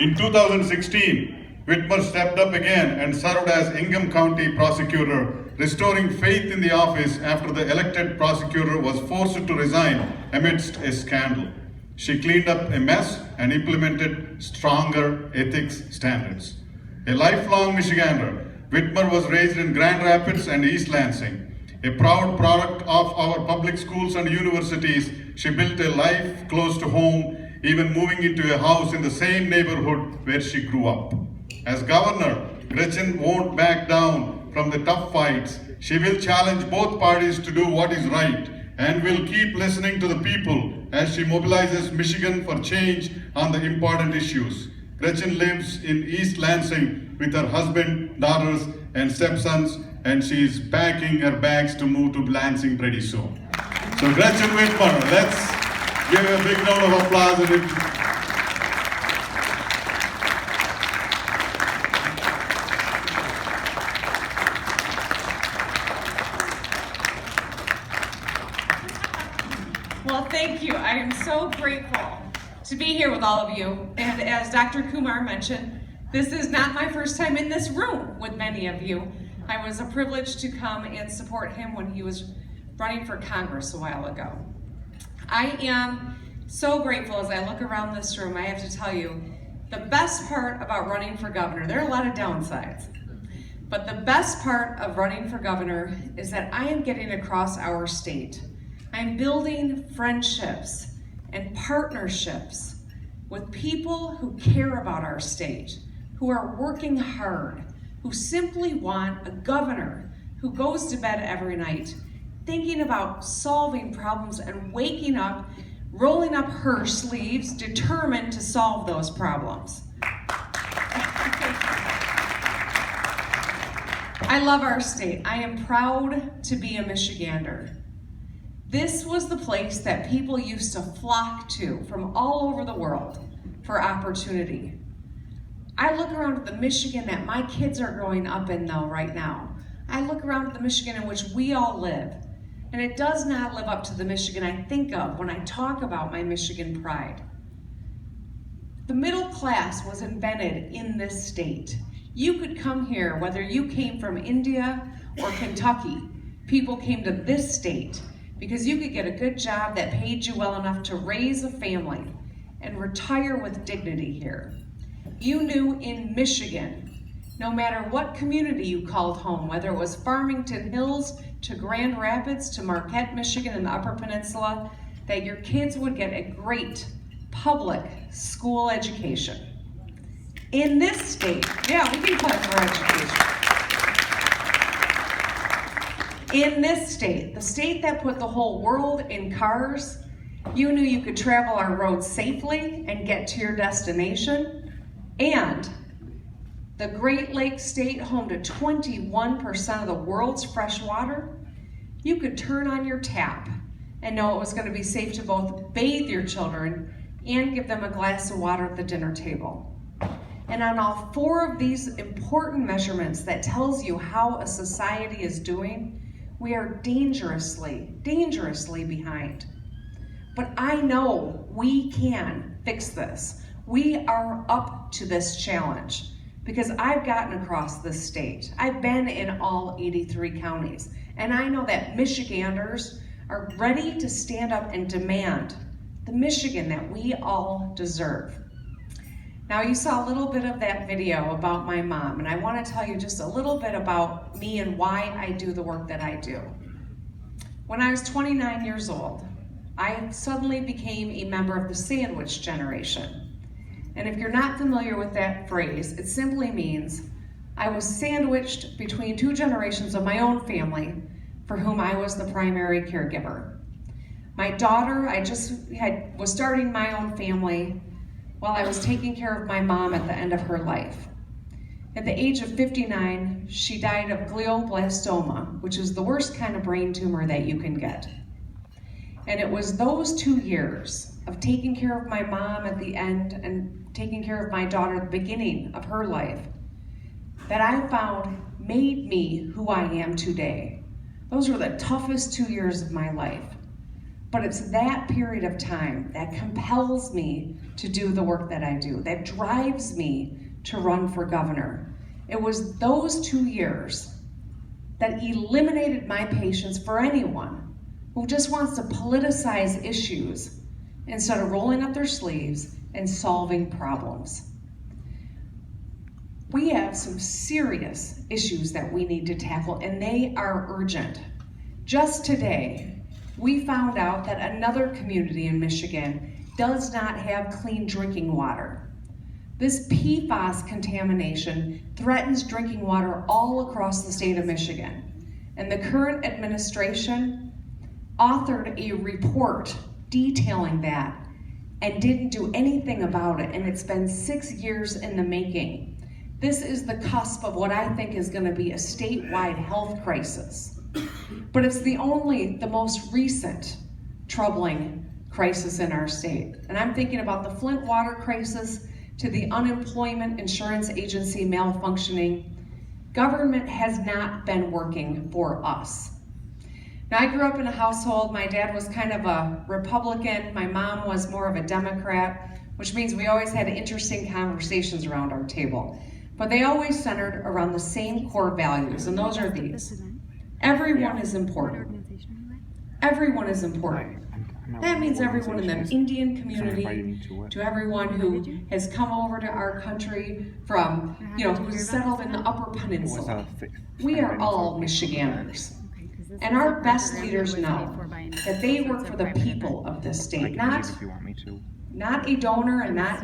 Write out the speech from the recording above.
In 2016, Whitmer stepped up again and served as Ingham County prosecutor, restoring faith in the office after the elected prosecutor was forced to resign amidst a scandal. She cleaned up a mess and implemented stronger ethics standards. A lifelong Michigander, Whitmer was raised in Grand Rapids and East Lansing. A proud product of our public schools and universities, she built a life close to home, even moving into a house in the same neighborhood where she grew up. As governor, Gretchen won't back down from the tough fights. She will challenge both parties to do what is right and will keep listening to the people as she mobilizes Michigan for change on the important issues. Gretchen lives in East Lansing with her husband, daughters, and stepsons, and she is packing her bags to move to Lansing pretty soon. So Gretchen Whitmer, let's give a big round of applause. Well, thank you. I am so grateful to be here with all of you. And as Dr. Kumar mentioned, this is not my first time in this room with many of you. I was a privilege to come and support him when he was running for Congress a while ago. I am so grateful as I look around this room. I have to tell you, the best part about running for governor, there are a lot of downsides, but the best part of running for governor is that I am getting across our state. I'm building friendships and partnerships with people who care about our state, who are working hard, who simply want a governor who goes to bed every night thinking about solving problems and waking up, rolling up her sleeves, determined to solve those problems. I love our state. I am proud to be a Michigander. This was the place that people used to flock to from all over the world for opportunity. I look around at the Michigan that my kids are growing up in though right now. I look around at the Michigan in which we all live, and it does not live up to the Michigan I think of when I talk about my Michigan pride. The middle class was invented in this state. You could come here, whether you came from India or Kentucky, people came to this state because you could get a good job that paid you well enough to raise a family and retire with dignity here. You knew in Michigan, no matter what community you called home, whether it was Farmington Hills to Grand Rapids to Marquette, Michigan and the Upper Peninsula, that your kids would get a great public school education. In this state, yeah, we can clap for education. In this state, the state that put the whole world in cars, you knew you could travel our roads safely and get to your destination. And the Great Lakes state, home to 21% of the world's fresh water, you could turn on your tap and know it was going to be safe to both bathe your children and give them a glass of water at the dinner table. And on all four of these important measurements that tells you how a society is doing, we are dangerously behind. But I know we can fix this. We are up to this challenge because I've gotten across this state. I've been in all 83 counties, and I know that Michiganders are ready to stand up and demand the Michigan that we all deserve. Now, you saw a little bit of that video about my mom, and I want to tell you just a little bit about me and why I do the work that I do. When I was 29 years old, I suddenly became a member of the sandwich generation. And if you're not familiar with that phrase, it simply means I was sandwiched between two generations of my own family for whom I was the primary caregiver. My daughter, was starting my own family while I was taking care of my mom at the end of her life. At the age of 59, she died of glioblastoma, which is the worst kind of brain tumor that you can get. And it was those 2 years of taking care of my mom at the end and taking care of my daughter at the beginning of her life that I found made me who I am today. Those were the toughest 2 years of my life. But it's that period of time that compels me to do the work that I do, that drives me to run for governor. It was those 2 years that eliminated my patience for anyone who just wants to politicize issues instead of rolling up their sleeves and solving problems. We have some serious issues that we need to tackle, and they are urgent. Just today, we found out that another community in Michigan does not have clean drinking water. This PFAS contamination threatens drinking water all across the state of Michigan. And the current administration authored a report detailing that and didn't do anything about it, and it's been 6 years in the making. This is the cusp of what I think is going to be a statewide health crisis. But it's the most recent troubling crisis in our state. And I'm thinking about the Flint water crisis to the unemployment insurance agency malfunctioning. Government has not been working for us. Now, I grew up in a household, my dad was kind of a Republican, my mom was more of a Democrat, which means we always had interesting conversations around our table. But they always centered around the same core values, and those are these. Everyone is important. Everyone is important. That means everyone in the Indian community, to everyone who has come over to our country from, who's settled in the Upper Peninsula. We are all Michiganders. And our best leaders know that they work for the people of this state, not a donor and not